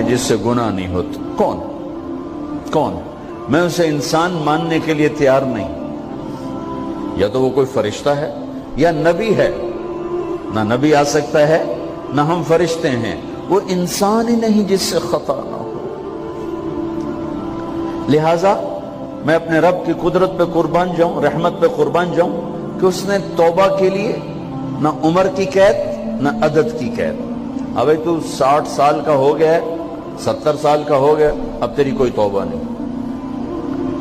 جس سے گناہ نہیں ہوتا؟ کون کون؟ میں اسے انسان ماننے کے لیے تیار نہیں. یا تو وہ کوئی فرشتہ ہے یا نبی ہے. نہ نبی آ سکتا ہے نہ ہم فرشتے ہیں. وہ انسان ہی نہیں جس سے خطا نہ ہو. لہذا میں اپنے رب کی قدرت پہ قربان جاؤں, رحمت پہ قربان جاؤں کہ اس نے توبہ کے لیے نہ عمر کی قید نہ عدد کی قید. ابھی تو 60 سال کا ہو گیا ہے, 70 سال کا ہو گیا, اب تیری کوئی توبہ نہیں.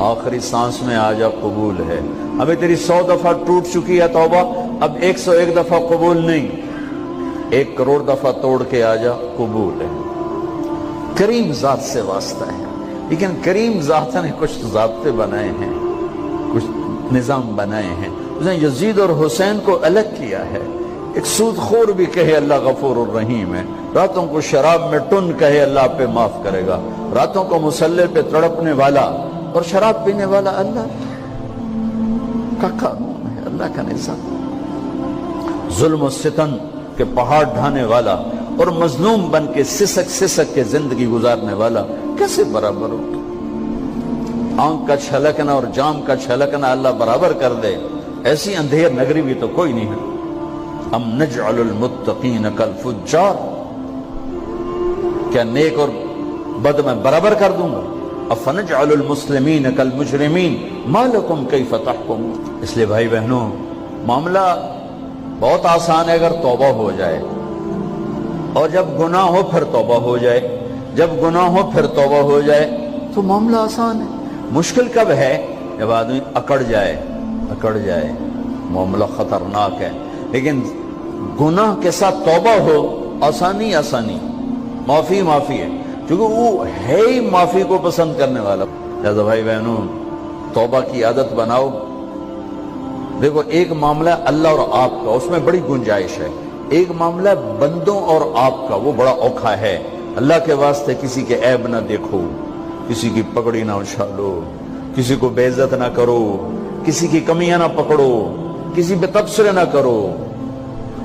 آخری سانس میں آ جا, قبول ہے. ابھی تیری 100 دفعہ ٹوٹ چکی ہے توبہ, اب 101 دفعہ قبول نہیں, 1 کروڑ دفعہ توڑ کے آ جا, قبول ہے. کریم ذات سے واسطہ ہے. لیکن کریم ذات نے کچھ ضابطے بنائے ہیں, کچھ نظام بنائے ہیں. اس نے یزید اور حسین کو الگ کیا ہے. ایک سود خور بھی کہے اللہ غفور الرحیم ہے, راتوں کو شراب میں ٹن کہے اللہ پہ معاف کرے گا, راتوں کو مسلح پہ تڑپنے والا اور شراب پینے والا اللہ کا قانون ہے, اللہ کا نظام. ظلم و ستم کے پہاڑ ڈھانے والا اور مظلوم بن کے سسک سسک کے زندگی گزارنے والا کیسے برابر ہو؟ آنکھ کا چھلکنا اور جام کا چھلکنا اللہ برابر کر دے, ایسی اندھیر نگری بھی تو کوئی نہیں ہے. ام نجعل المتقین کالفجار, کیا نیک اور بد میں برابر کر دوں گا؟ افنجعل المسلمین کالمجرمین ما لکم کیف تحکمون. اس لیے بھائی بہنوں, معاملہ بہت آسان ہے اگر توبہ ہو جائے, اور جب گناہ ہو پھر توبہ ہو جائے, جب گناہ ہو پھر توبہ ہو جائے تو معاملہ آسان ہے. مشکل کب ہے؟ جب آدمی اکڑ جائے, معاملہ خطرناک ہے. لیکن گناہ کے ساتھ توبہ ہو, آسانی, معافی ہے, کیونکہ وہ ہے ہی معافی کو پسند کرنے والا. لہذا بھائی بہنوں, توبہ کی عادت بناؤ. دیکھو, ایک معاملہ اللہ اور آپ کا, اس میں بڑی گنجائش ہے. ایک معاملہ بندوں اور آپ کا, وہ بڑا اوکھا ہے. اللہ کے واسطے کسی کے عیب نہ دیکھو, کسی کی پگڑی نہ اچھالو, کسی کو بے عزت نہ کرو, کسی کی کمیاں نہ پکڑو, کسی پہ تبصرے نہ کرو.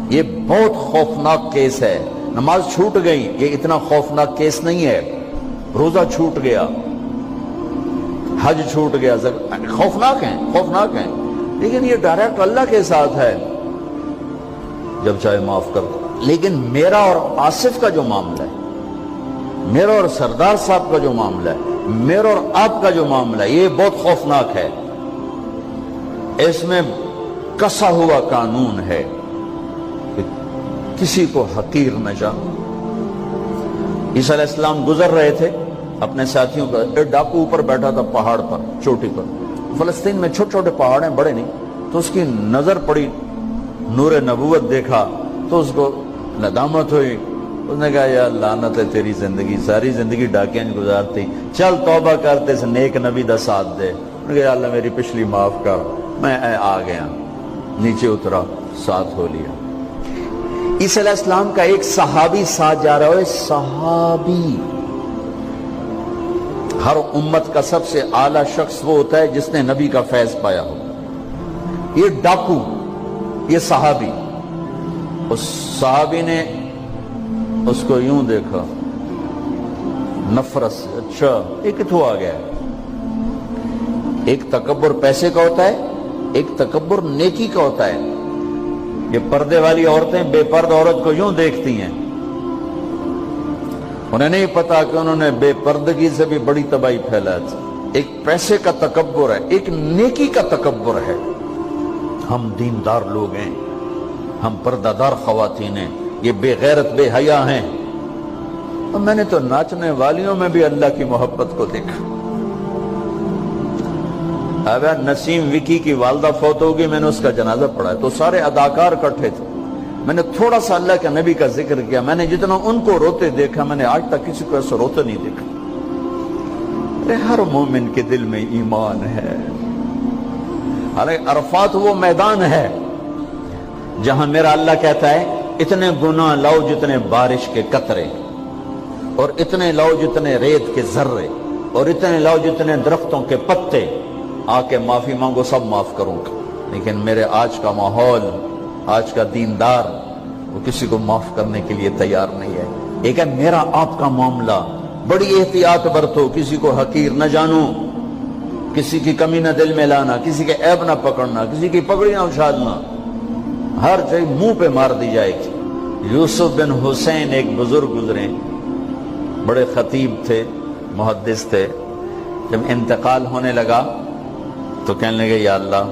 یہ بہت خوفناک کیس ہے. نماز چھوٹ گئی, یہ اتنا خوفناک کیس نہیں ہے. روزہ چھوٹ گیا, حج چھوٹ گیا, خوفناک ہیں, لیکن یہ ڈائریکٹ اللہ کے ساتھ ہے, جب چاہے معاف کر دو. لیکن میرا اور آصف کا جو معاملہ ہے, میرا اور سردار صاحب کا جو معاملہ ہے, میرا اور آپ کا جو معاملہ ہے, یہ بہت خوفناک ہے. اس میں کسا ہوا قانون ہے کہ کسی کو حقیر نہ جانو. عیسیٰ علیہ السلام گزر رہے تھے اپنے ساتھیوں کا, ایک ڈاکو اوپر بیٹھا تھا پہاڑ پر, چوٹی پر. فلسطین میں چھوٹے چھوٹے پہاڑ ہیں, بڑے نہیں. تو اس کی نظر پڑی, نور نبوت دیکھا تو اس کو ندامت ہوئی. اس نے کہا یا لعنت ہے تیری زندگی, ساری زندگی ڈاکیاں گزارتی, چل توبہ کرتے سے نیک نبی دا ساتھ دے. انہوں نے کہا یا اللہ میری پچھلی معاف کر. میں آ گیا, نیچے اترا, ساتھ ہو لیا. عیسیٰ علیہ السلام کا ایک صحابی ساتھ جا رہا ہے. صحابی, ہر امت کا سب سے اعلیٰ شخص وہ ہوتا ہے جس نے نبی کا فیض پایا ہو. یہ ڈاکو, یہ صحابی. اس صحابی نے اس کو یوں دیکھا, نفرت سے, اچھا یہ کتوں آ گیا. ایک تکبر پیسے کا ہوتا ہے, ایک تکبر نیکی کا ہوتا ہے. یہ پردے والی عورتیں بے پرد عورت کو یوں دیکھتی ہیں, انہیں نہیں پتا کہ انہوں نے بے پردگی سے بھی بڑی تباہی پھیلا تھی. ایک پیسے کا تکبر ہے, ایک نیکی کا تکبر ہے. ہم دیندار لوگ ہیں, ہم پردہ دار خواتین ہیں, یہ بے غیرت بے حیا ہیں. اور میں نے تو ناچنے والیوں میں بھی اللہ کی محبت کو دیکھا. اب نسیم وکی کی والدہ فوت ہوگی, میں نے اس کا جنازہ پڑھا ہے, تو سارے اداکار اکٹھے تھے. میں نے تھوڑا سا اللہ کے نبی کا ذکر کیا. میں نے جتنا ان کو روتے دیکھا, میں نے آج تک کسی کو ایسا روتے نہیں دیکھا. ہر مومن کے دل میں ایمان ہے. حالانکہ عرفات وہ میدان ہے جہاں میرا اللہ کہتا ہے اتنے گناہ لاؤ جتنے بارش کے قطرے, اور اتنے لاؤ جتنے ریت کے ذرے, اور اتنے لاؤ جتنے درختوں کے پتے, آ کے معافی مانگو, سب معاف کروں گا. لیکن میرے آج کا ماحول, آج کا دیندار, وہ کسی کو معاف کرنے کے لیے تیار نہیں ہے. ایک ہے میرا آپ کا معاملہ, بڑی احتیاط برتو، کسی کو حقیر نہ جانو، کسی کی کمی نہ دل میں لانا، کسی کے عیب نہ پکڑنا، کسی کی پگڑی نہ اچھالنا، ہر چیز منہ پہ مار دی جائے گی۔ یوسف بن حسین ایک بزرگ گزرے، بڑے خطیب تھے، محدث تھے۔ جب انتقال ہونے لگا تو کہنے لگے یا اللہ،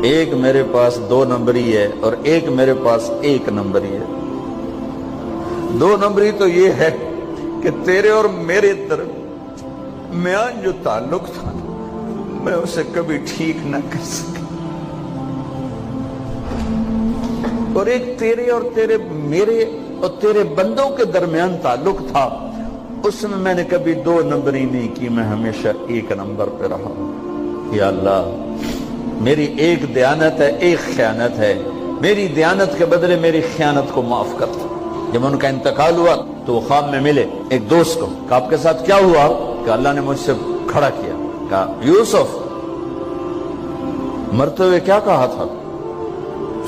ایک میرے پاس 2 نمبری ہے اور ایک میرے پاس 1 نمبری ہے۔ 2 نمبری تو یہ ہے کہ تیرے اور میرے درمیان جو تعلق تھا میں اسے کبھی ٹھیک نہ کر سکا، اور ایک تیرے اور میرے اور تیرے بندوں کے درمیان تعلق تھا، اس میں نے کبھی 2 نمبری نہیں کی، میں ہمیشہ 1 نمبر پہ رہا۔ یا اللہ، میری ایک دیانت ہے، ایک خیانت ہے، میری دیانت کے بدلے میری خیانت کو معاف کر۔ جب ان کا انتقال ہوا تو وہ خواب میں ملے ایک دوست کو، کہ آپ کے ساتھ کیا ہوا؟ کہ اللہ نے مجھ سے کھڑا کیا، کہا یوسف مرتے ہوئے کیا کہا تھا؟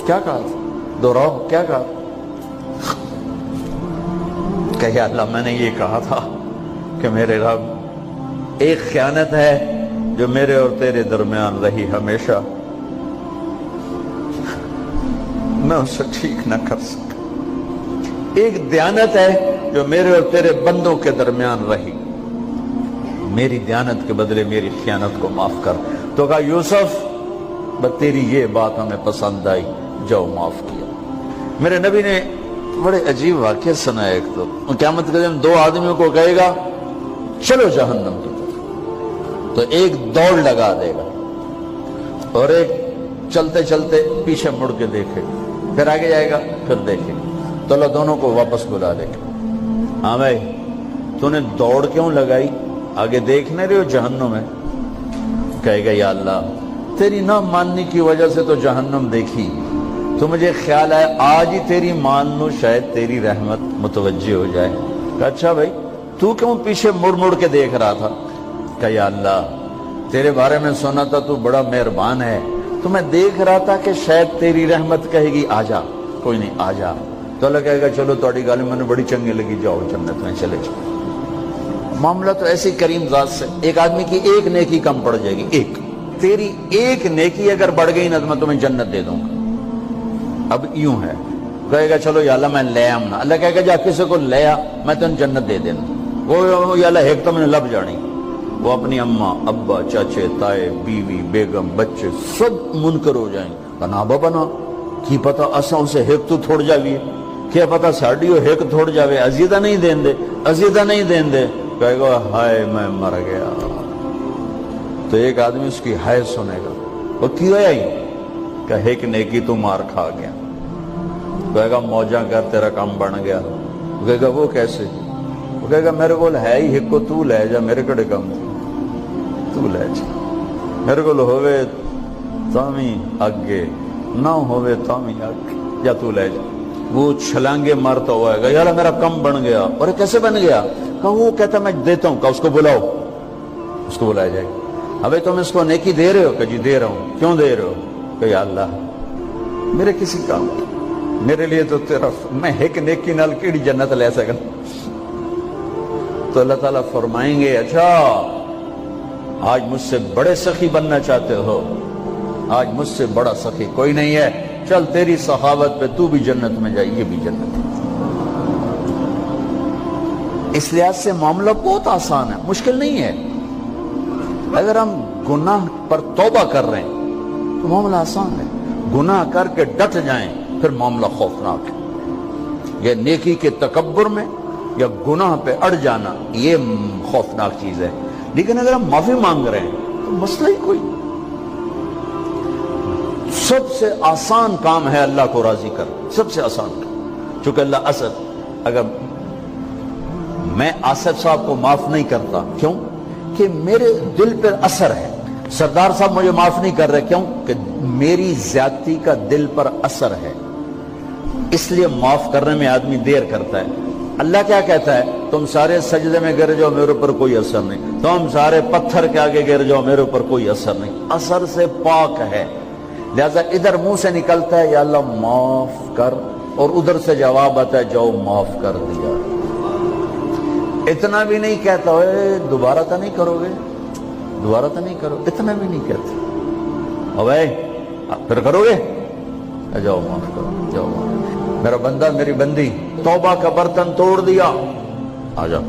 کیا کہا تھا؟ دوہراؤ، کیا کہا؟ کہ یا اللہ، میں نے یہ کہا تھا کہ میرے رب، ایک خیانت ہے جو میرے اور تیرے درمیان رہی ہمیشہ، میں اسے ٹھیک نہ کر سکا۔ ایک دیانت ہے جو میرے اور تیرے بندوں کے درمیان رہی، میری دیانت کے بدلے میری خیانت کو معاف کر۔ تو کہا یوسف، بس تیری یہ بات ہمیں پسند آئی، جاؤ معاف کیا۔ میرے نبی نے بڑے عجیب واقعہ سنا ہے۔ ایک تو قیامت کے دن 2 آدمیوں کو کہے گا چلو جہنم کی طرف، تو ایک دوڑ لگا دے گا اور ایک چلتے چلتے پیچھے مڑ کے دیکھے، پھر آگے جائے گا، پھر دیکھے گا، تو اللہ دونوں کو واپس بلا لے گا۔ ہاں بھائی، تو نے دوڑ کیوں لگائی؟ آگے دیکھنے رہے ہو جہنم ہے؟ کہے گا یا اللہ، تیری نہ ماننے کی وجہ سے تو جہنم دیکھی، تو مجھے خیال آیا آج ہی تیری مان لوں، شاید تیری رحمت متوجہ ہو جائے۔ کہا اچھا بھائی، تو کیوں پیچھے مڑ مڑ کے دیکھ رہا تھا؟ کہ یا اللہ، تیرے بارے میں سنا تھا تو بڑا مہربان ہے، تو میں دیکھ رہا تھا کہ شاید تیری رحمت کہے گی آ جا۔ کوئی نہیں، آ جا۔ تو اللہ کہے گا چلو تھوڑی گالی میں نے بڑی چنگی لگی، جاؤ جنت میں چلے جاؤ۔ معاملہ تو ایسی کریم ذات سے، ایک آدمی کی ایک نیکی کم پڑ جائے گی، ایک تیری ایک نیکی اگر بڑھ گئی نا تو میں تمہیں جنت دے دوں گا۔ اب یوں ہے، کہے گا چلو یا اللہ میں لے آؤں نا، اللہ کہے گا جا کسی کو لے آ، میں تمہیں جنت دے دینا۔ وہ یا اللہ ایک تو میں نے لب جانی، وہ اپنی اماں ابا چاچے تائے بیوی بیگم بچے سب منکر ہو جائیں، بنا بنا کی پتہ اساں اسے ایک تو تھوڑ جاوی، کیا پتہ ساڑی ہو ایک تھوڑ جاوے، عزیدہ نہیں دین دے، عزیدہ نہیں دین دے۔ کہے گا ہائے میں مر گیا۔ تو ایک آدمی اس کی ہائے سنے گا، وہ کیوں آئی؟ کہ ایک نیکی تو مار کھا گیا۔ کہے گا موجہ کر تیرا کام بن گیا۔ کہے گا وہ کیسے؟ وہ کہے گا میرے کو ہے ہی ایک کو، تو لے جا، میرے کڑے کم تو لے جا، میرے کو ہوئے تامی آگے نہ ہوئے تامی آگے، یا تو لے جا۔ وہ چھلانگے مارتا ہوا ہے گا یار میرا کم بن گیا۔ اور کیسے بن گیا؟ کہ وہ کہتا میں دیتا ہوں، کہ اس کو بلاؤ، اس کو بلایا جائے گا۔ ابھی تم اس کو نیکی دے رہے ہو؟ کہ جی دے رہا ہوں۔ کیوں دے رہے ہو؟ کہ یا اللہ میرے کسی کام میرے لیے تو تیرا، میں ایک نیکی نال کیڑی جنت لے سکا۔ تو اللہ تعالیٰ فرمائیں گے اچھا آج مجھ سے بڑے سخی بننا چاہتے ہو؟ آج مجھ سے بڑا سخی کوئی نہیں ہے، چل تیری سخاوت پہ تو بھی جنت میں جائے، یہ بھی جنت ہے۔ اس لحاظ سے معاملہ بہت آسان ہے، مشکل نہیں ہے۔ اگر ہم گناہ پر توبہ کر رہے ہیں تو معاملہ آسان ہے، گناہ کر کے ڈٹ جائیں پھر معاملہ خوفناک ہے۔ یہ نیکی کے تکبر میں یا گناہ پہ اڑ جانا یہ خوفناک چیز ہے۔ لیکن اگر ہم معافی مانگ رہے ہیں تو مسئلہ ہی کوئی، سب سے آسان کام ہے اللہ کو راضی کر، سب سے آسان کام۔ چونکہ اللہ اسد، اگر میں آصف صاحب کو معاف نہیں کرتا، کیوں کہ میرے دل پر اثر ہے، سردار صاحب مجھے معاف نہیں کر رہے، کیوں کہ میری زیادتی کا دل پر اثر ہے، اس لیے معاف کرنے میں آدمی دیر کرتا ہے۔ اللہ کیا کہتا ہے؟ تم سارے سجدے میں گر جاؤ، میرے اوپر کوئی اثر نہیں، تم سارے پتھر کے آگے گر جاؤ، میرے اوپر کوئی اثر نہیں، اثر سے پاک ہے۔ لہذا ادھر منہ سے نکلتا ہے یا اللہ معاف کر، اور ادھر سے جواب آتا ہے جاؤ معاف کر دیا۔ اتنا بھی نہیں کہتا ہوئے دوبارہ تو نہیں کرو گے، دوبارہ تو نہیں کرو، اتنا بھی نہیں کہتا، اوے پھر کرو گے، جاؤ معاف کرو، جاؤ معاف، میرا بندہ میری بندی توبہ کا برتن توڑ دیا، آ جا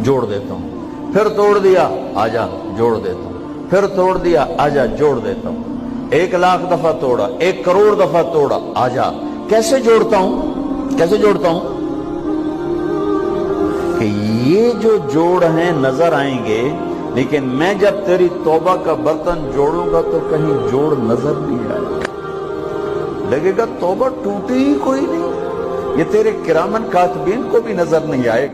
جوڑ دیتا ہوں، پھر توڑ دیا، آ جا جوڑ دیتا ہوں، پھر توڑ دیا، آ جا جوڑ دیتا ہوں، 1,00,000 دفعہ توڑا، 1 کروڑ دفعہ توڑا، آ جا، کیسے جوڑتا ہوں، کیسے جوڑتا ہوں کہ یہ جو جوڑ ہیں نظر آئیں گے، لیکن میں جب تیری توبہ کا برتن جوڑوں گا تو کہیں جوڑ نظر نہیں آئے گا، لگے گا توبہ ٹوٹی ہی کوئی نہیں، یہ تیرے کرامن کاتبین کو بھی نظر نہیں آئے گا۔